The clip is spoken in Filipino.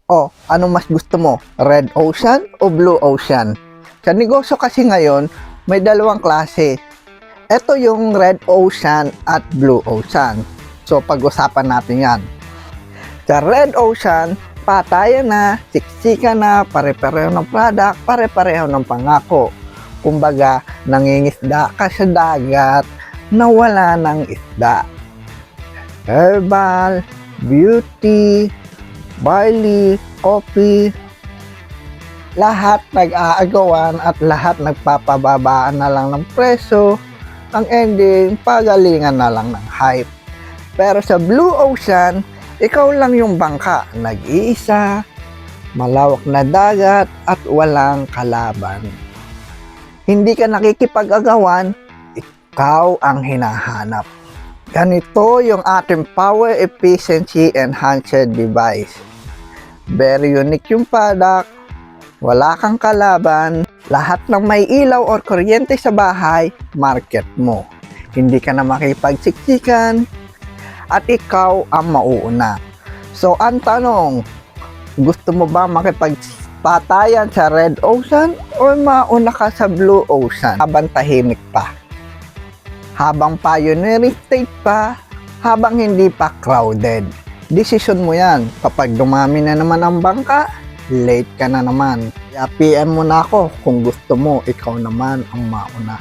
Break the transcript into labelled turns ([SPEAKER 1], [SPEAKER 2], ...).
[SPEAKER 1] O, ano mas gusto mo? Red Ocean o Blue Ocean? Sa negosyo kasi ngayon, may dalawang klase. Ito yung Red Ocean at Blue Ocean. So, pag-usapan natin yan. Sa Red Ocean, patayan na, siksika na, pare-pareho ng product, pare-pareho ng pangako. Kumbaga, nangingisda ka sa dagat na wala ng isda. Herbal, beauty, barley, coffee, lahat nag-aagawan at lahat nagpapababaan na lang ng presyo. Ang ending, pagalingan na lang ng hype. Pero sa Blue Ocean, ikaw lang yung bangka, nag-iisa, malawak na dagat at walang kalaban. Hindi ka nakikipag-agawan, ikaw ang hinahanap. Ganito yung ating Power Efficiency Enhancer device. Very unique yung product, wala kang kalaban, lahat ng may ilaw or kuryente sa bahay, market mo. Hindi ka na makipagsiksikan at ikaw ang mauuna. So ang tanong, gusto mo ba makipagpatayan sa Red Ocean o mauna ka sa Blue Ocean habang tahimik pa? Habang pioneering stage pa, habang hindi pa crowded. Decision mo yan. Kapag dumami na naman ang bangka, late ka na naman. Kaya PM mo na ako kung gusto mo, ikaw naman ang mauna.